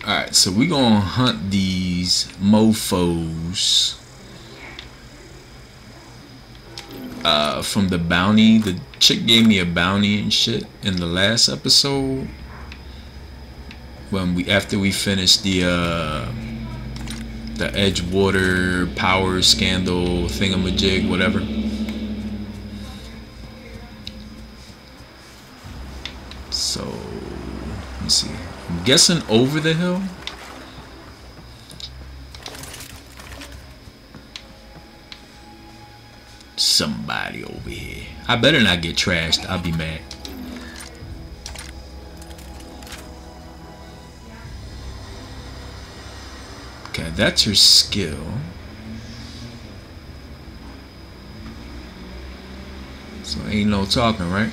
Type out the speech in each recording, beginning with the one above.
Alright, so we're gonna hunt these mofos from the bounty. The chick gave me a bounty and shit in the last episode when after we finished the Edgewater power scandal thingamajig, whatever. So let me see. I'm guessing over the hill. Somebody over here. I better not get trashed. I'll be mad. Okay, that's her skill. So ain't no talking, right?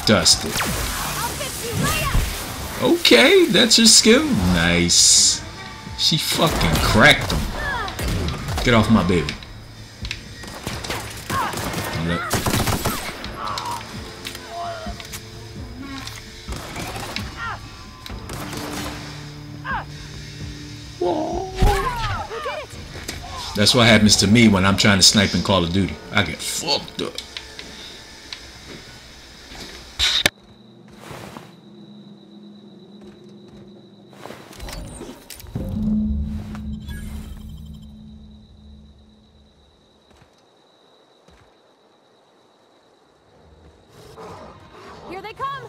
Dusted. Okay, that's her skill. Nice. She fucking cracked him. Get off my baby. That's what happens to me when I'm trying to snipe in Call of Duty. I get fucked up. Here they come!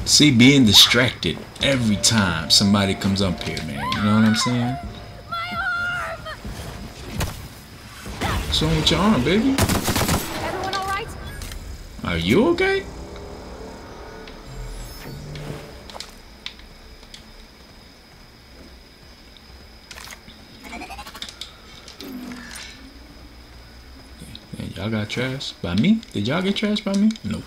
See, being distracted every time somebody comes up here, man. You know what I'm saying? What's wrong with your arm, baby? Everyone all right? Are you okay? Y'all got trashed by me? Did y'all get trashed by me? Nope.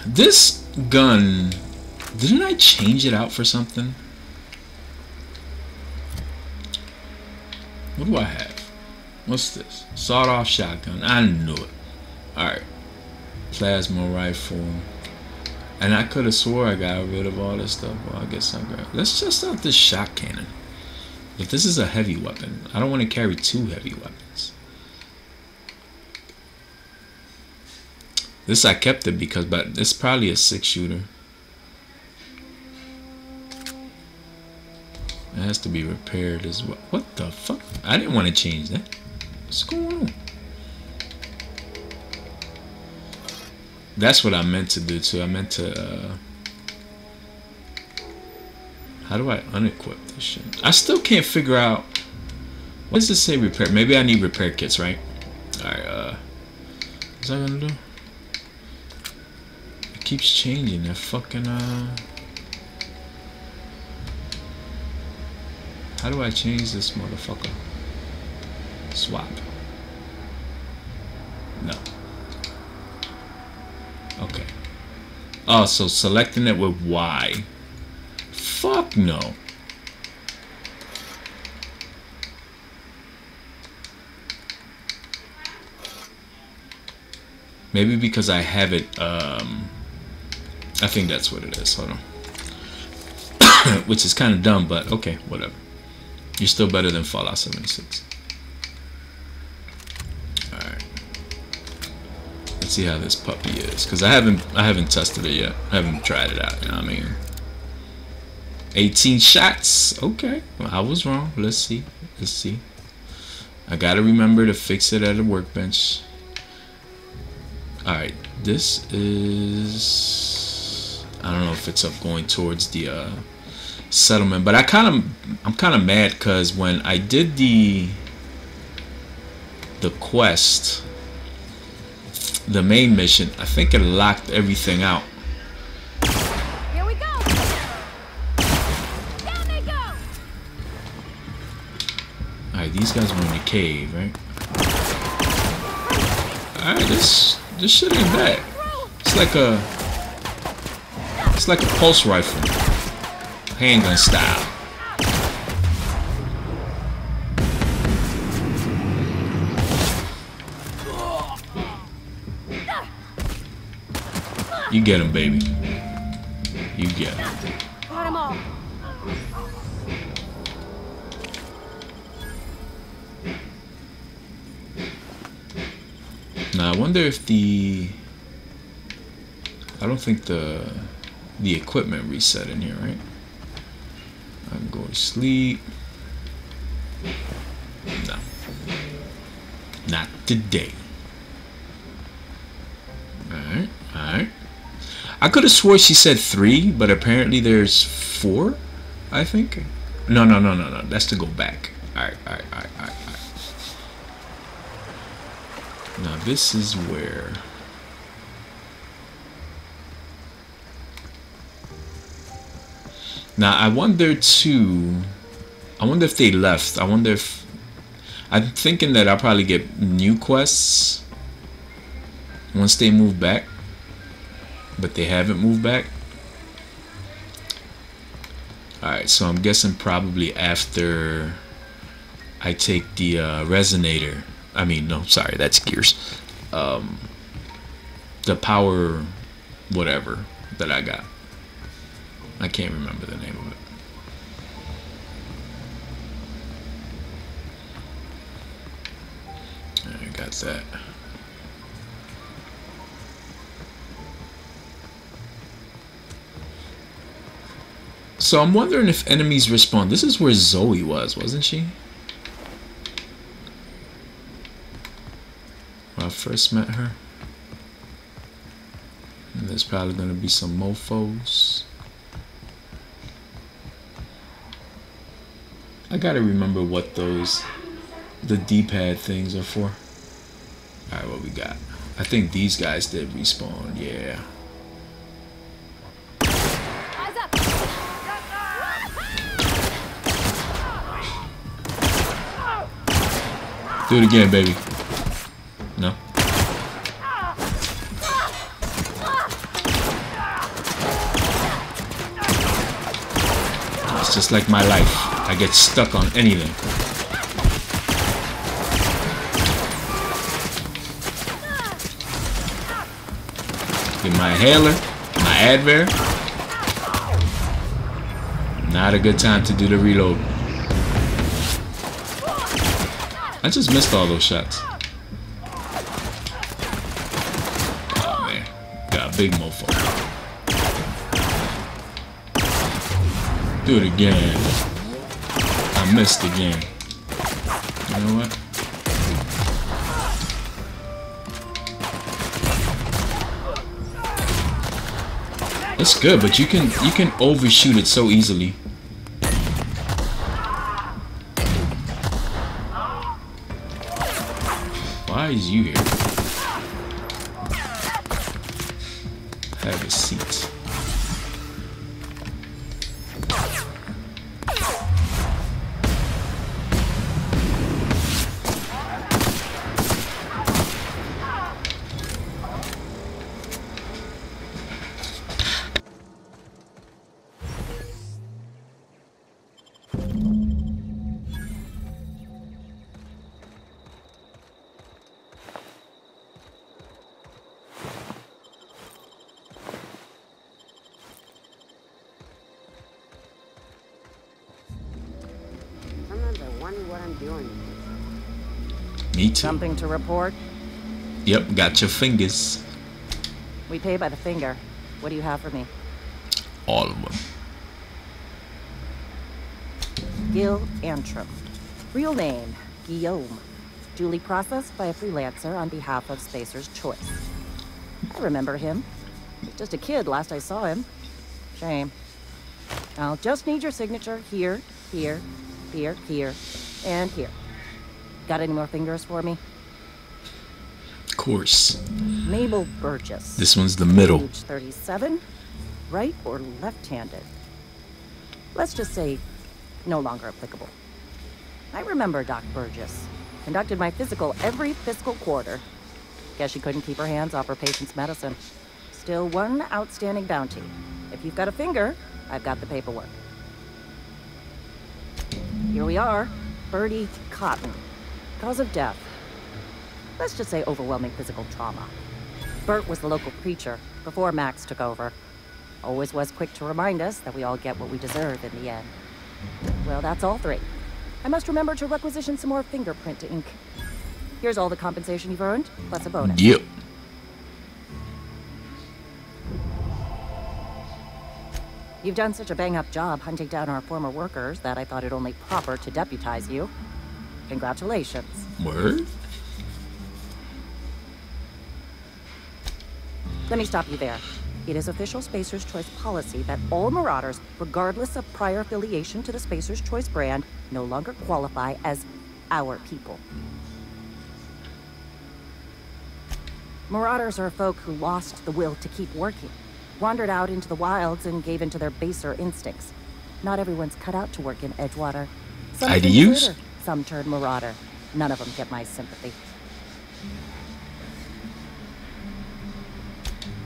This gun, didn't I change it out for something? What do I have? What's this? Sawed-off shotgun. I knew it. Alright. Plasma rifle. And I could have swore I got rid of all this stuff. Well, I guess I'm good. Let's just out this shot cannon. But this is a heavy weapon. I don't want to carry two heavy weapons. This I kept it because, but it's probably a 6-shooter. It has to be repaired as well. What the fuck? I didn't want to change that. What's going on? That's what I meant to do too. I meant to. How do I unequip this shit? I still can't figure out. What does it say repair? Maybe I need repair kits, right? Alright, what's that gonna do? Keeps changing that fucking how do I change this motherfucker? Swap. No. Okay. Oh, so selecting it with Y. Fuck no. Maybe because I have it I think that's what it is. Hold on. Which is kind of dumb, but okay, whatever. You're still better than Fallout 76. All right. Let's see how this puppy is, because I haven't tested it yet. I haven't tried it out. You know what I mean? 18 shots. Okay, well, I was wrong. Let's see. Let's see. I gotta remember to fix it at a workbench. All right. This is. I don't know if it's up going towards the settlement, but I'm kind of mad because when I did the quest, the main mission, I think it locked everything out. Here we go. Down they go. Alright, these guys were in the cave, right? Alright, this shit ain't bad. It's like a pulse rifle, handgun style. You get him, baby. You get him. Got 'em all. Now I wonder if I don't think the equipment reset in here, right? I'm going to sleep. No. Not today. Alright, alright. I could have swore she said 3, but apparently there's 4, I think. No. That's to go back. Alright. Now this is where... Now I wonder too... I wonder if they left. I wonder if... I'm thinking that I'll probably get new quests once they move back. But they haven't moved back. Alright, so I'm guessing probably after I take the resonator. I mean, no, sorry, that's Gears. The power whatever that I got. I can't remember the name of it. I got that. So I'm wondering if enemies respawn. This is where Zoe was, wasn't she? When I first met her. And there's probably gonna be some mofos. I gotta remember what the D-pad things are for. Alright, what we got? I think these guys did respawn, yeah. Eyes up. Do it again, baby. No? It's just like my life. I get stuck on anything. Get my inhaler, my Advair. Not a good time to do the reload. I just missed all those shots. Oh man, got a big mofo. Do it again. I missed again. You know what? It's good, but you can overshoot it so easily. Why is you here? Have a seat. Me too. Something to report? Yep, got your fingers. We pay by the finger. What do you have for me? All of them. Gil Antrim. Real name, Guillaume. Duly processed by a freelancer on behalf of Spacer's Choice. I remember him. He was just a kid last I saw him. Shame. I'll just need your signature here, here, here, here, and here. Got any more fingers for me? Of course. Mabel Burgess. This one's the middle. Age 37. Right or left-handed? Let's just say no longer applicable. I remember Doc Burgess. Conducted my physical every fiscal quarter. Guess she couldn't keep her hands off her patient's medicine. Still one outstanding bounty. If you've got a finger, I've got the paperwork. Here we are. Bertie Cotton. Cause of death. Let's just say overwhelming physical trauma. Bert was the local preacher before Max took over. Always was quick to remind us that we all get what we deserve in the end. Well, that's all three. I must remember to requisition some more fingerprint ink. Here's all the compensation you've earned, plus a bonus. Yep. You've done such a bang-up job hunting down our former workers that I thought it only proper to deputize you. Congratulations. Word? Let me stop you there. It is official Spacer's Choice policy that all Marauders, regardless of prior affiliation to the Spacer's Choice brand, no longer qualify as our people. Marauders are folk who lost the will to keep working, wandered out into the wilds and gave into their baser instincts. Not everyone's cut out to work in Edgewater. Some turn IDUs? critter, some turn Marauder. None of them get my sympathy.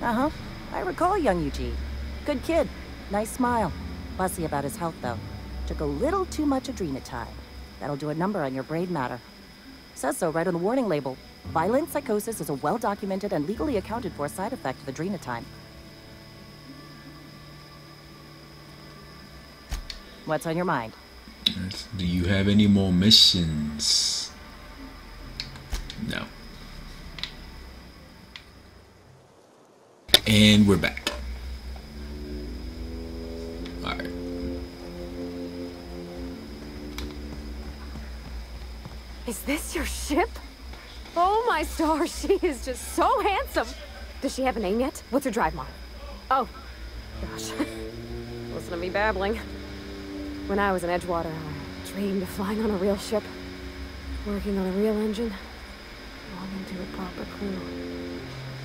Uh-huh. I recall young Eugene. Good kid. Nice smile. Fussy about his health, though. Took a little too much adrenatide. That'll do a number on your brain matter. Says so right on the warning label. Violent psychosis is a well-documented and legally accounted for side effect of adrenatide. What's on your mind? Do you have any more missions? No. And we're back. Alright. Is this your ship? Oh my stars, she is just so handsome. Does she have a name yet? What's her drive model? Oh, gosh. Listen to me babbling. When I was in Edgewater, I dreamed of flying on a real ship, working on a real engine, belonging to a proper crew.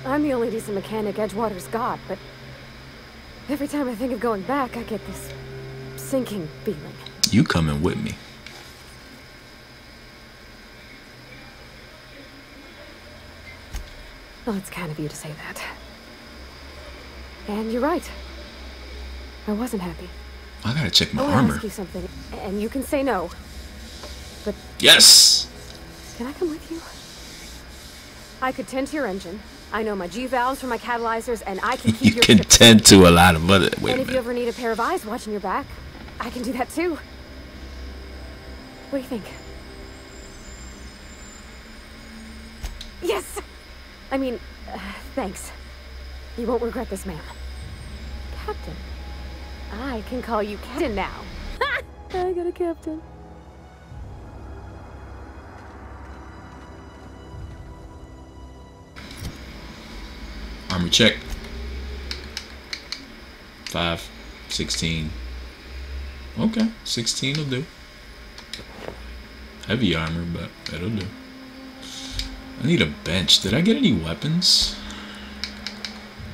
I'm the only decent mechanic Edgewater's got, but every time I think of going back, I get this sinking feeling. You coming with me? Well, it's kind of you to say that. And you're right. I wasn't happy. I gotta check my I want armor. to ask you something, and you can say no. But Yes! can I come with you? I could tend to your engine. I know my G-valves for my catalyzers, and I can keep You your can ship tend to a lot of other. Wait And a if you minute. ever need a pair of eyes watching your back, I can do that too. What do you think? Yes! I mean, thanks. You won't regret this, ma'am. Captain. I can call you Captain now. I got a captain. Armor check. 5, 16. Okay, 16 will do. Heavy armor, but that'll do. I need a bench. Did I get any weapons?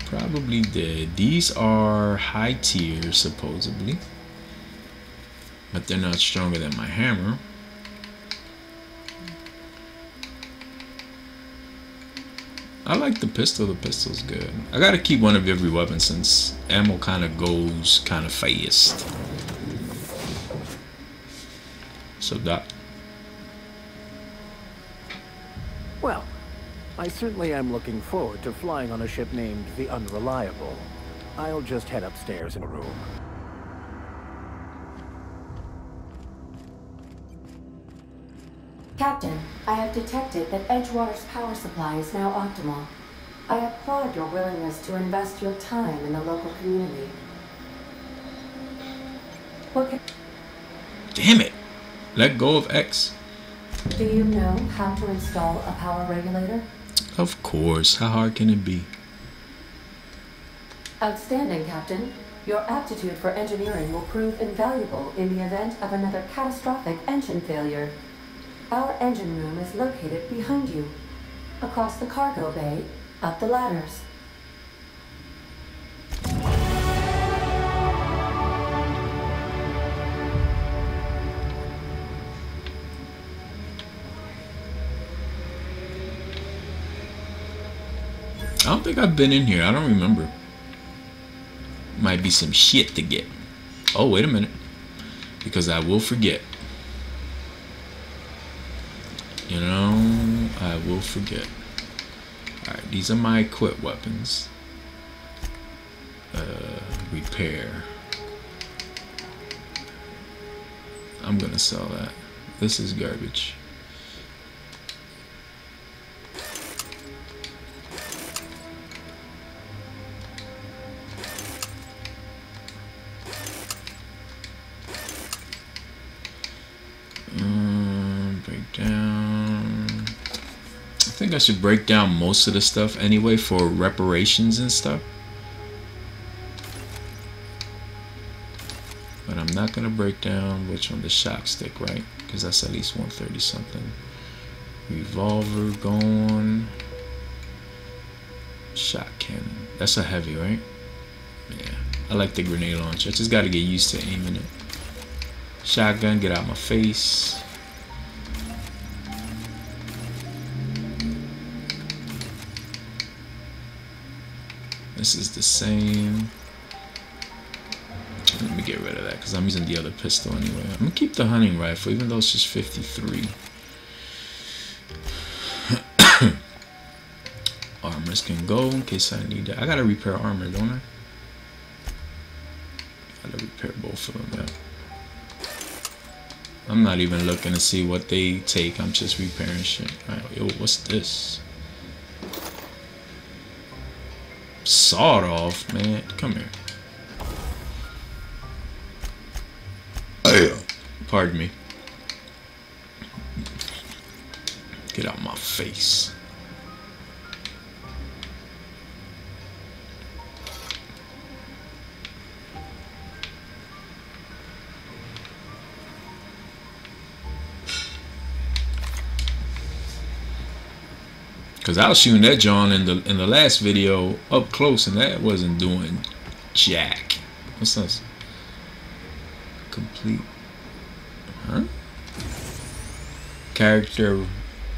Probably did. These are high tier, supposedly. But they're not stronger than my hammer. I like the pistol. The pistol's good. I gotta keep one of every weapon since ammo kind of goes kind of fast. So Doc. Well, I certainly am looking forward to flying on a ship named the Unreliable. I'll just head upstairs in a room. Captain, I have detected that Edgewater's power supply is now optimal. I applaud your willingness to invest your time in the local community. What can... Damn it. Let go of X. Do you know how to install a power regulator? Of course. How hard can it be? Outstanding, Captain. Your aptitude for engineering will prove invaluable in the event of another catastrophic engine failure. Our engine room is located behind you, across the cargo bay, up the ladders. I don't think I've been in here. I don't remember. Might be some shit to get. Oh, wait a minute. Because I will forget. You know, I will forget. Alright, these are my equipped weapons. Repair. I'm gonna sell that. This is garbage. Breakdown. I think I should break down most of the stuff anyway for reparations and stuff. But I'm not gonna break down which one, the shock stick, right? Because that's at least 130 something. Revolver gone. Shot cannon. That's a heavy, right? Yeah. I like the grenade launcher. I just gotta get used to aiming it. Shotgun, get out my face. This is the same. Let me get rid of that because I'm using the other pistol anyway. I'm gonna keep the hunting rifle even though it's just 53. Armors can go in case I need that. I gotta repair armor, don't I? Gotta repair both of them, yeah. I'm not even looking to see what they take. I'm just repairing shit. Alright, yo, what's this? Sawed off, man. Come here. Pardon me. Get out my face. Cause I was shooting that John in the last video up close, and that wasn't doing jack. What's this? Complete. Huh? Character.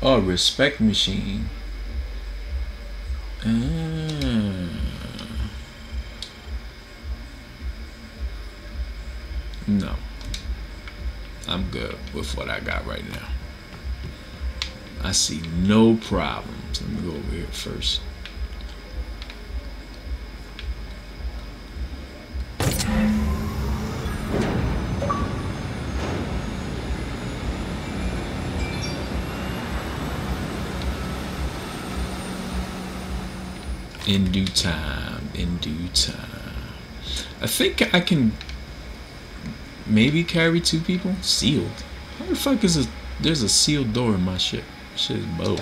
Oh, respect machine. No. I'm good with what I got right now. I see no problems. Let me go over here first. In due time, in due time. I think I can maybe carry 2 people. Sealed. How the fuck is there's a sealed door in my ship? Shit is bow.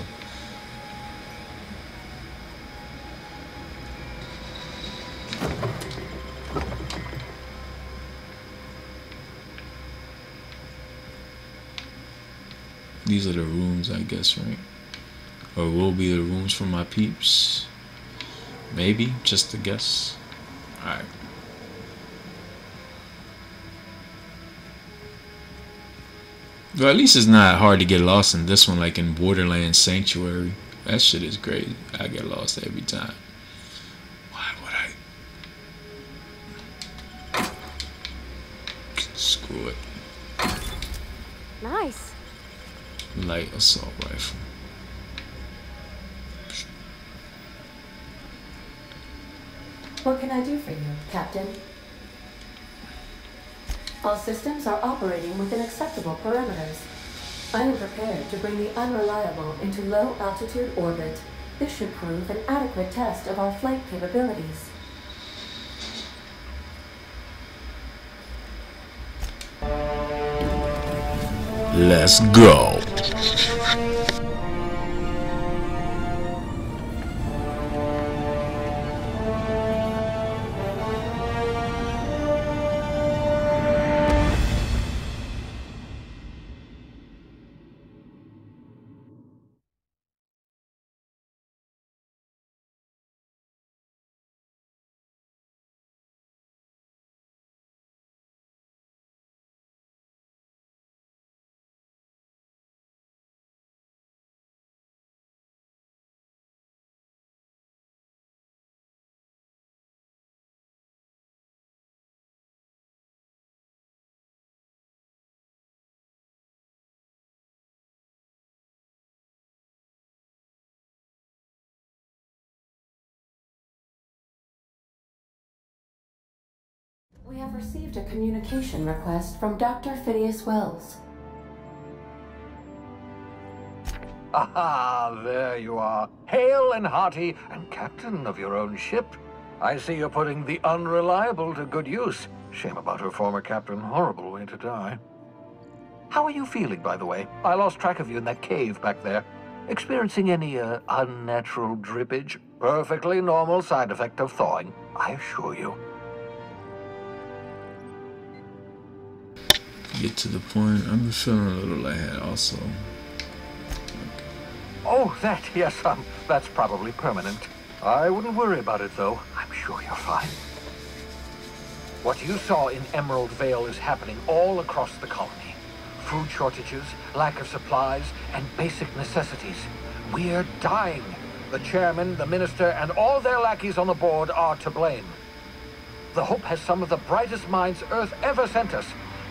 These are the rooms, I guess, right? Or will be the rooms for my peeps. Maybe, just a guess. Alright. Well, at least it's not hard to get lost in this one, like in Borderlands Sanctuary. That shit is great. I get lost every time. Why would I? Screw it. Nice. Light assault rifle. What can I do for you, Captain? All systems are operating within acceptable parameters. I am prepared to bring the Unreliable into low-altitude orbit. This should prove an adequate test of our flight capabilities. Let's go. We have received a communication request from Dr. Phineas Wells. Aha, there you are. Hale and hearty, and captain of your own ship. I see you're putting the Unreliable to good use. Shame about her former captain. Horrible way to die. How are you feeling, by the way? I lost track of you in that cave back there. Experiencing any, unnatural drippage? Perfectly normal side effect of thawing, I assure you. Get to the point. I'm feeling a little lightheaded also. Oh, that, yes, that's probably permanent. I wouldn't worry about it, though. I'm sure you're fine. What you saw in Emerald Vale is happening all across the colony. Food shortages, lack of supplies, and basic necessities. We're dying. The chairman, the minister, and all their lackeys on the board are to blame. The Hope has some of the brightest minds Earth ever sent us.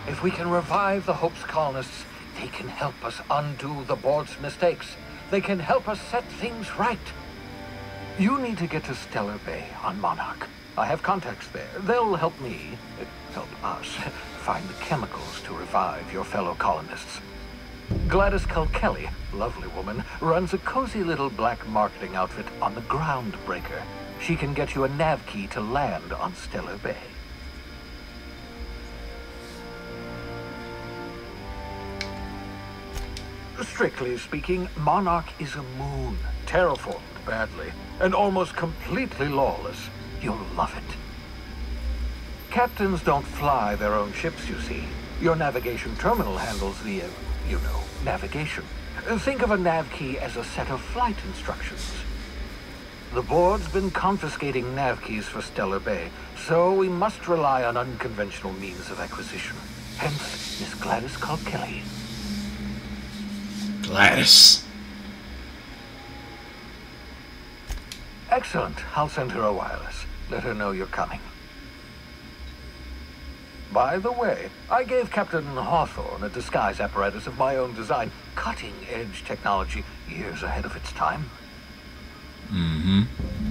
If we can revive the Hope's colonists, they can help us undo the board's mistakes. They can help us set things right. You need to get to Stellar Bay on Monarch. I have contacts there. They'll help us, find the chemicals to revive your fellow colonists. Gladys Culkelly, lovely woman, runs a cozy little black marketing outfit on the Groundbreaker. She can get you a nav key to land on Stellar Bay. Strictly speaking, Monarch is a moon, terraformed badly, and almost completely lawless. You'll love it. Captains don't fly their own ships, you see. Your navigation terminal handles the, navigation. Think of a nav key as a set of flight instructions. The board's been confiscating nav keys for Stellar Bay, so we must rely on unconventional means of acquisition. Hence, Miss Gladys Culkelly. Gladys. Excellent. I'll send her a wireless. Let her know you're coming. By the way, I gave Captain Hawthorne a disguise apparatus of my own design. Cutting-edge technology, years ahead of its time.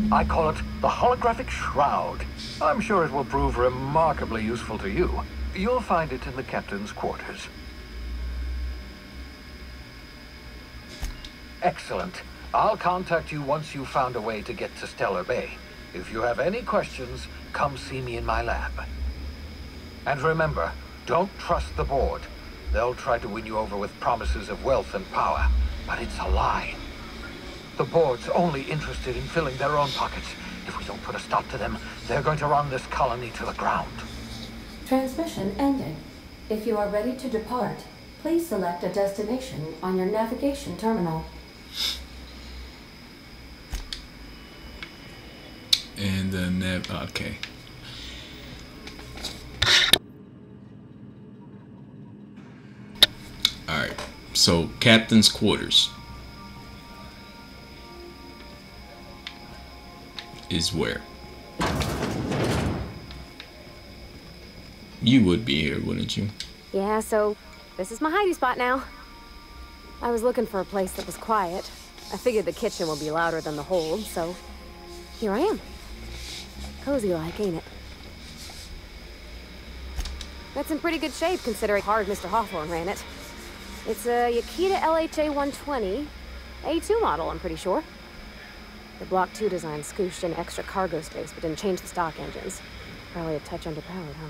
I call it the Holographic Shroud. I'm sure it will prove remarkably useful to you. You'll find it in the captain's quarters. Excellent. I'll contact you once you've found a way to get to Stellar Bay. If you have any questions, come see me in my lab. And remember, don't trust the board. They'll try to win you over with promises of wealth and power, but it's a lie. The board's only interested in filling their own pockets. If we don't put a stop to them, they're going to run this colony to the ground. Transmission ending. If you are ready to depart, please select a destination on your navigation terminal. And the okay. Alright, so captain's quarters is where? You would be here, wouldn't you? Yeah, so this is my hidey spot now. I was looking for a place that was quiet. I figured the kitchen would be louder than the hold, so here I am. Cozy like, ain't it? That's in pretty good shape considering how hard Mr. Hawthorne ran it. It's a Yakita LHA 120, A2 model, I'm pretty sure. The Block 2 design scooshed in extra cargo space, but didn't change the stock engines. Probably a touch underpowered, huh?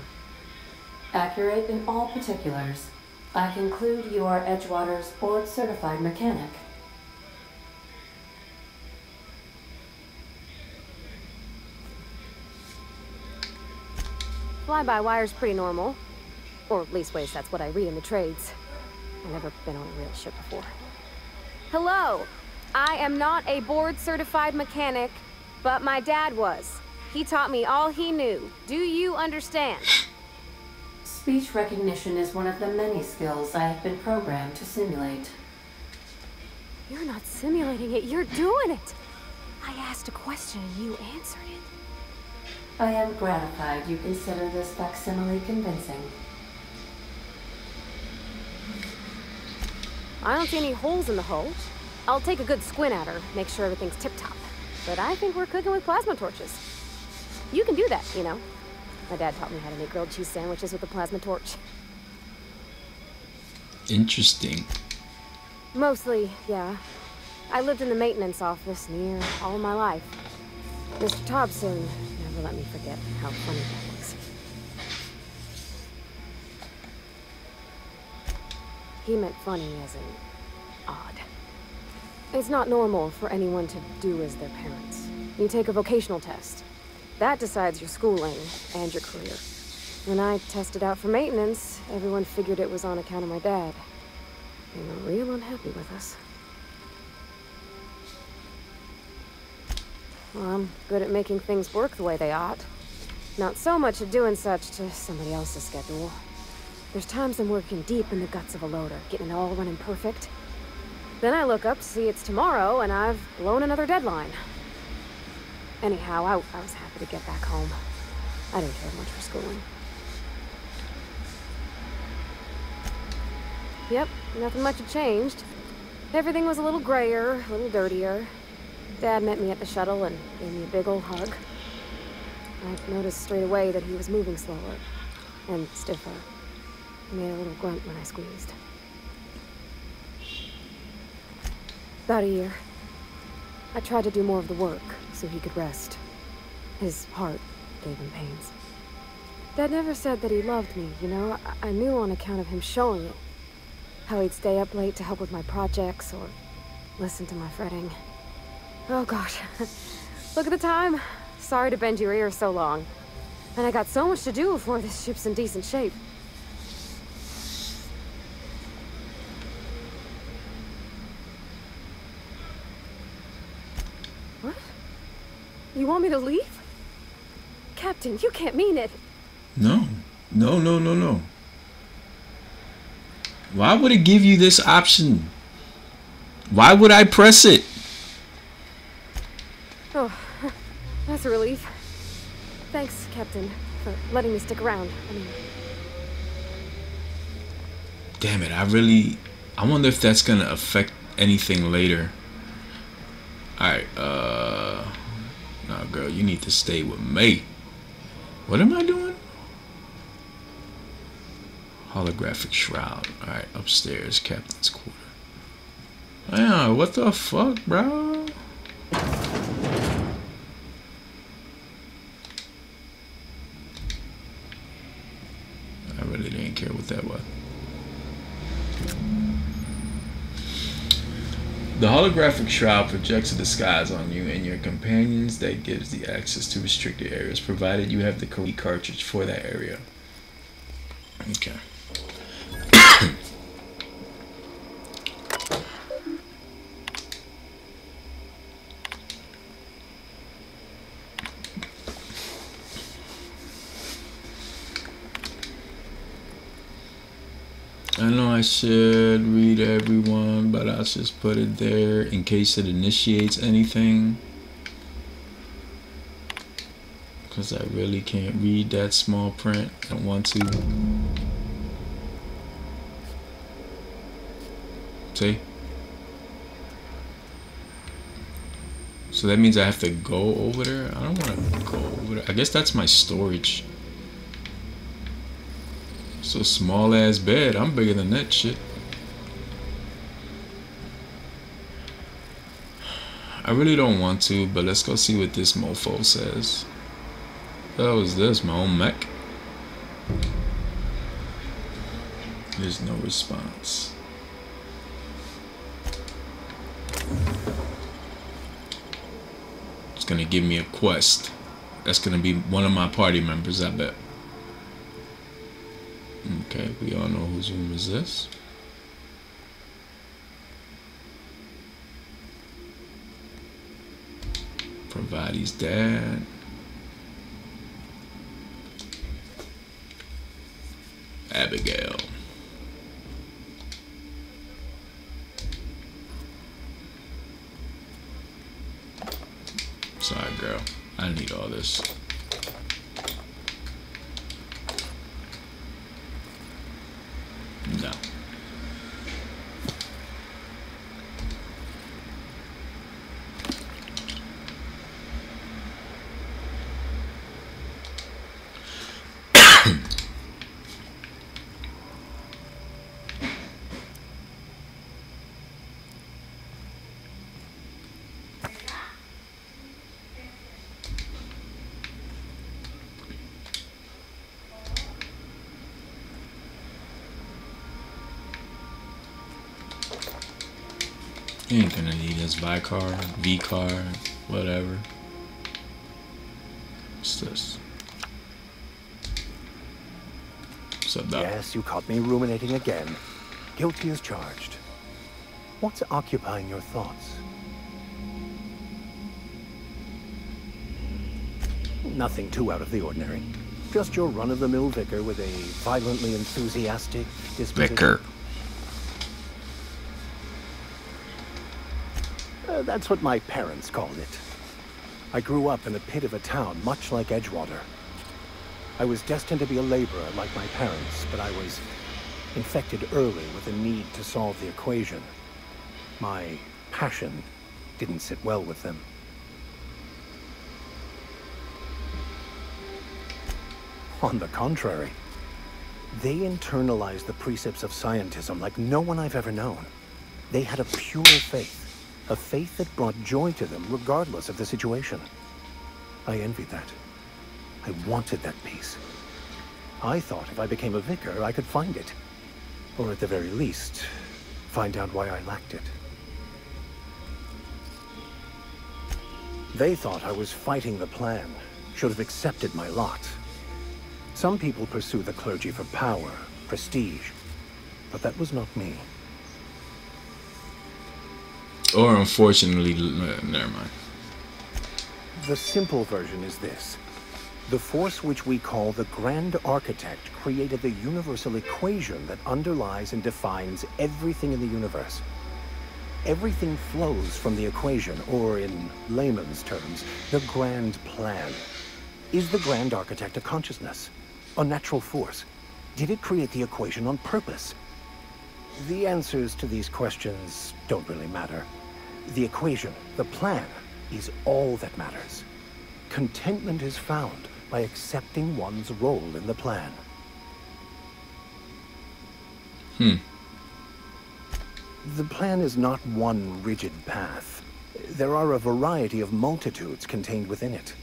Accurate in all particulars. I conclude you are Edgewater's board-certified mechanic. Fly-by-wire's pretty normal. Or at least, that's what I read in the trades. I've never been on a real ship before. Hello! I am not a board-certified mechanic, but my dad was. He taught me all he knew. Do you understand? Speech recognition is one of the many skills I have been programmed to simulate. You're not simulating it, you're doing it! I asked a question and you answered it. I am gratified you consider this facsimile convincing. I don't see any holes in the hull. I'll take a good squint at her, make sure everything's tip-top. But I think we're cooking with plasma torches. You can do that, you know. My dad taught me how to make grilled cheese sandwiches with a plasma torch. Interesting. Mostly, yeah. I lived in the maintenance office near all my life. Mr. Thompson never let me forget how funny that was. He meant funny as in odd. It's not normal for anyone to do as their parents. You take a vocational test. That decides your schooling and your career. When I tested out for maintenance, everyone figured it was on account of my dad. They were real unhappy with us. Well, I'm good at making things work the way they ought. Not so much at doing such to somebody else's schedule. There's times I'm working deep in the guts of a loader, getting it all running perfect. Then I look up to see it's tomorrow, and I've blown another deadline. Anyhow, I was happy to get back home. I didn't care much for schooling. Yep, nothing much had changed. Everything was a little grayer, a little dirtier. Dad met me at the shuttle and gave me a big old hug. I noticed straight away that he was moving slower and stiffer. He made a little grunt when I squeezed. About a year. I tried to do more of the work so he could rest. His heart gave him pains. Dad never said that he loved me, you know? I knew on account of him showing it. How he'd stay up late to help with my projects or listen to my fretting. Oh gosh, look at the time. Sorry to bend your ear so long. And I got so much to do before this ship's in decent shape. What? You want me to leave? Captain, you can't mean it. No. No, no, no, no. Why would it give you this option? Why would I press it? Oh, that's a relief. Thanks, Captain, for letting me stick around. Damn it, I wonder if that's gonna affect anything later. Alright, no girl, you need to stay with me. What am I doing? Holographic shroud. Alright, upstairs, captain's quarter. Yeah, what the fuck, bro? I really didn't care what that was. The holographic shroud projects a disguise on you and your companions that gives the access to restricted areas, provided you have the correct cartridge for that area. Okay. I know I should read everyone, but I'll just put it there in case it initiates anything. Because I really can't read that small print. I don't want to. See? So that means I have to go over there? I don't want to go over there. I guess that's my storage. So small ass bed. I'm bigger than that shit. I really don't want to, but let's go see what this mofo says. What the hell is this? My own mech? There's no response. It's gonna give me a quest. That's gonna be one of my party members, I bet. Okay, we all know whose room is this. Provides dad. Abigail. Sorry, girl. I need all this. No. You ain't gonna need this Vicar, V-car, whatever. What's this? What's up, Doc? Yes, you caught me ruminating again. Guilty as charged. What's occupying your thoughts? Nothing too out of the ordinary. Just your run-of-the-mill vicar with a violently enthusiastic disposition. Vicar. That's what my parents called it. I grew up in the pit of a town, much like Edgewater. I was destined to be a laborer like my parents, but I was infected early with a need to solve the equation. My passion didn't sit well with them. On the contrary, they internalized the precepts of scientism like no one I've ever known. They had a pure faith. A faith that brought joy to them regardless of the situation. I envied that. I wanted that peace. I thought if I became a vicar, I could find it. Or at the very least, find out why I lacked it. They thought I was fighting the plan, should have accepted my lot. Some people pursue the clergy for power, prestige, but that was not me. Or unfortunately, never mind. The simple version is this. The force which we call the Grand Architect created the universal equation that underlies and defines everything in the universe. Everything flows from the equation, or in layman's terms, the grand plan. Is the Grand Architect a consciousness? A natural force? Did it create the equation on purpose? The answers to these questions don't really matter. The equation, the plan, is all that matters. Contentment is found by accepting one's role in the plan. The plan is not one rigid path. There are a variety of multitudes contained within it.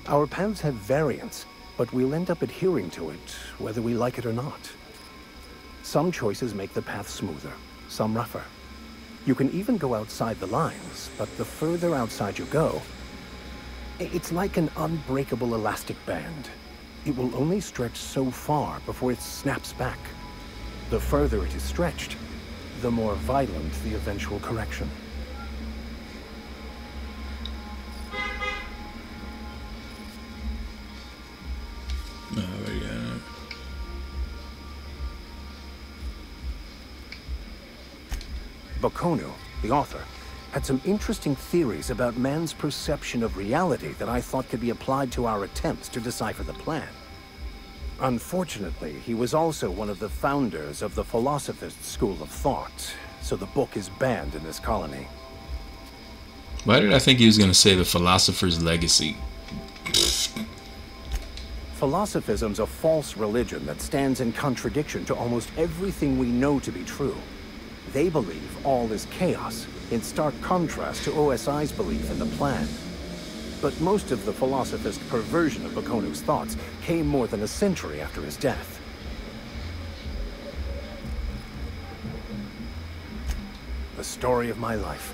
Our paths have variance, but we'll end up adhering to it, whether we like it or not. Some choices make the path smoother, some rougher. You can even go outside the lines, but the further outside you go, it's like an unbreakable elastic band. It will only stretch so far before it snaps back. The further it is stretched, the more violent the eventual correction. Baconu, the author, had some interesting theories about man's perception of reality that I thought could be applied to our attempts to decipher the plan. Unfortunately, he was also one of the founders of the Philosophist school of thought, so the book is banned in this colony. Why did I think he was going to say the Philosopher's Legacy? Philosophism's a false religion that stands in contradiction to almost everything we know to be true. They believe all is chaos, in stark contrast to OSI's belief in the plan. But most of the philosophist perversion of Baconu's thoughts came more than a century after his death. The story of my life.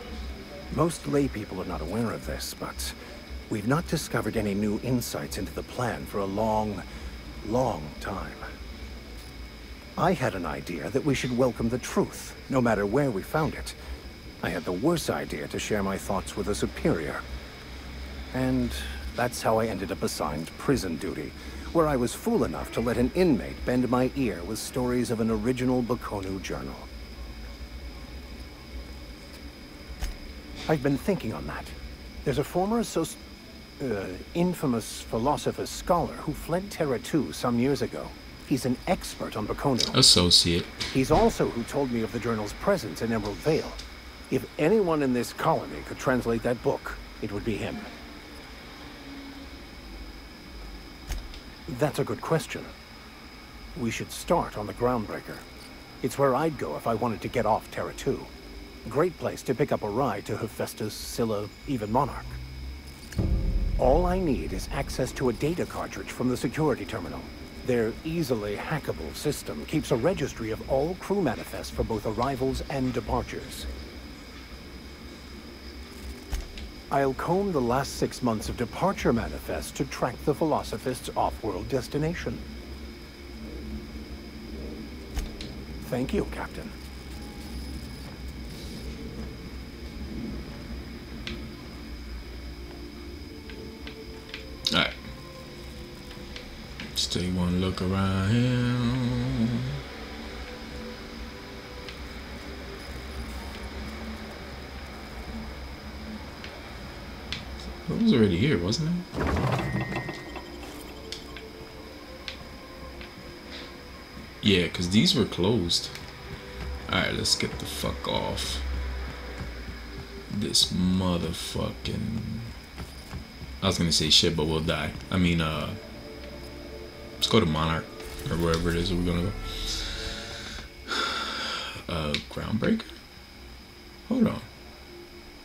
Most lay people are not aware of this, but we've not discovered any new insights into the plan for a long, long time. I had an idea that we should welcome the truth, no matter where we found it. I had the worse idea to share my thoughts with a superior. And that's how I ended up assigned prison duty, where I was fool enough to let an inmate bend my ear with stories of an original Baconu journal. I've been thinking on that. There's a former infamous philosopher scholar who fled Terra 2 some years ago. He's an expert on Baconu. Associate. He's also who told me of the journal's presence in Emerald Vale. If anyone in this colony could translate that book, it would be him. That's a good question. We should start on the Groundbreaker. It's where I'd go if I wanted to get off Terra 2. Great place to pick up a ride to Hephaestus, Scylla, even Monarch. All I need is access to a data cartridge from the security terminal. Their easily hackable system keeps a registry of all crew manifests for both arrivals and departures. I'll comb the last 6 months of departure manifests to track the Philosophist's off-world destination. Thank you, Captain. Alright. Let's take one look around here. It was already here, wasn't it? Yeah, because these were closed. Alright, let's get the fuck off this motherfucking... I was gonna say shit, but we'll die. I mean, let's go to Monarch, or wherever it is we're gonna go. Groundbreaker? Hold on.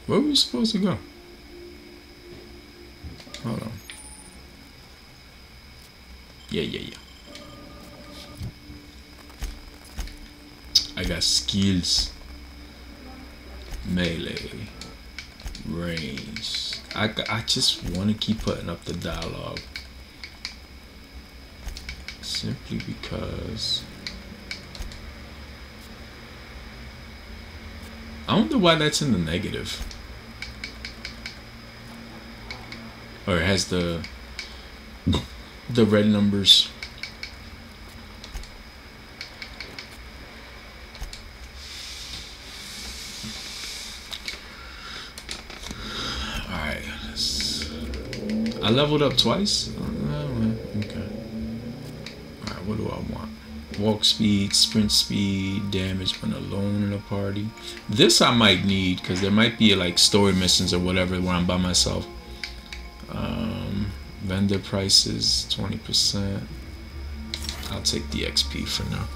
Where were we supposed to go? Hold on. Yeah. I got skills. Melee. Range. I just want to keep putting up the dialogue. Simply because... I wonder why that's in the negative. Or it has the red numbers. Alright, I leveled up twice? Okay. Alright, what do I want? Walk speed, sprint speed, damage when alone in a party. This I might need, because there might be like story missions or whatever where I'm by myself. Vendor prices 20%. I'll take the XP for now.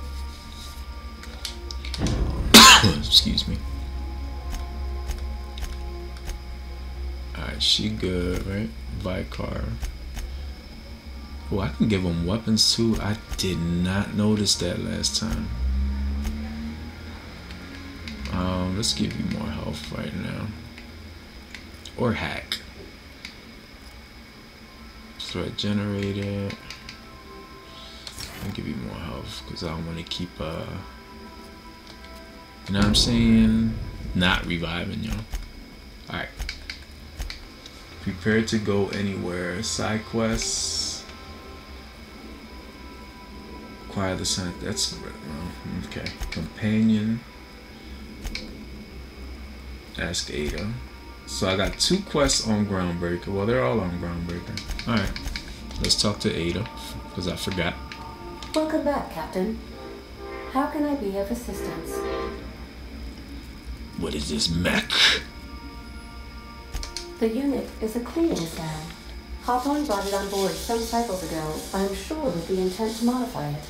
Excuse me. Alright, she good, right? Vicar. Oh, I can give them weapons too. I did not notice that last time. Let's give you more health right now. Or hack. Threat generator. I'll give you more health because I want to keep you know what I'm saying, not reviving y'all. Alright, prepare to go anywhere. Side quests, acquire the sign. That's okay. Companion, ask Ada. So I got 2 quests on Groundbreaker. Well, they're all on Groundbreaker. Alright, let's talk to Ada, because I forgot. Welcome back, Captain. How can I be of assistance? What is this mech? The unit is a cleaning stand. Hawthorne brought it on board some cycles ago, I'm sure with the intent to modify it.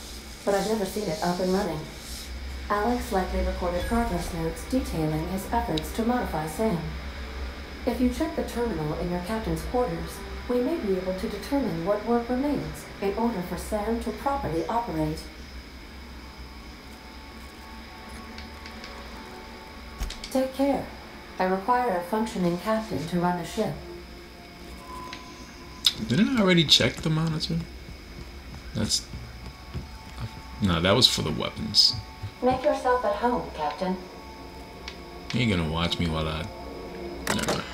But I've never seen it up and running. Alex likely recorded progress notes detailing his efforts to modify Sam. If you check the terminal in your captain's quarters, we may be able to determine what work remains in order for Sam to properly operate. Take care. I require a functioning captain to run the ship. Didn't I already check the monitor? That's... No, that was for the weapons. Make yourself at home, Captain. You ain't gonna watch me while I... Never mind.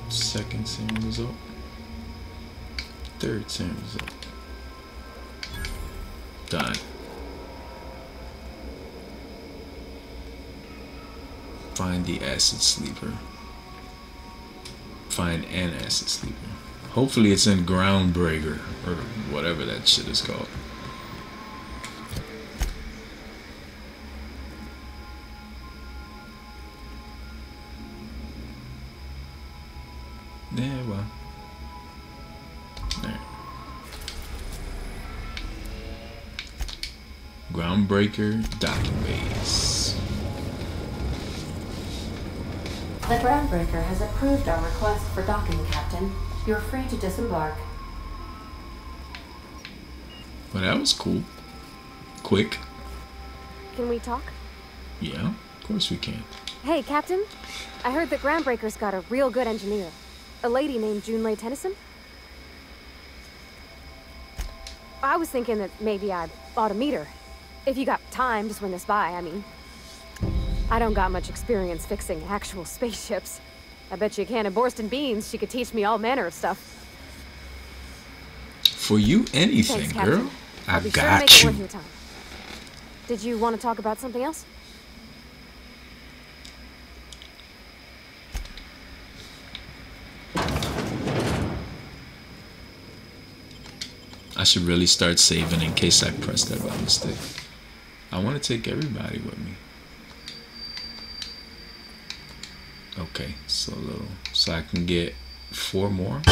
Second SAM result. Third SAM result. Done. Find the acid sleeper. Find an acid sleeper. Hopefully it's in Groundbreaker or whatever that shit is called. Yeah, well. Alright. Groundbreaker docking bays. The Groundbreaker has approved our request for docking, Captain. You're free to disembark. Well, that was cool. Quick. Can we talk? Yeah, of course we can. Hey, Captain. I heard that Groundbreaker's got a real good engineer. A lady named Junlei Tennyson. I was thinking that maybe I ought to meet her. If you got time to swing us by, I mean. I don't got much experience fixing actual spaceships. I bet you a can of Borston beans she could teach me all manner of stuff. For you, anything, Thanks, Captain. girl. I'll I be sure to make got it you. worth your time. Did you want to talk about something else? I should really start saving in case I press that by mistake. I want to take everybody with me. Okay, so I can get 4 more.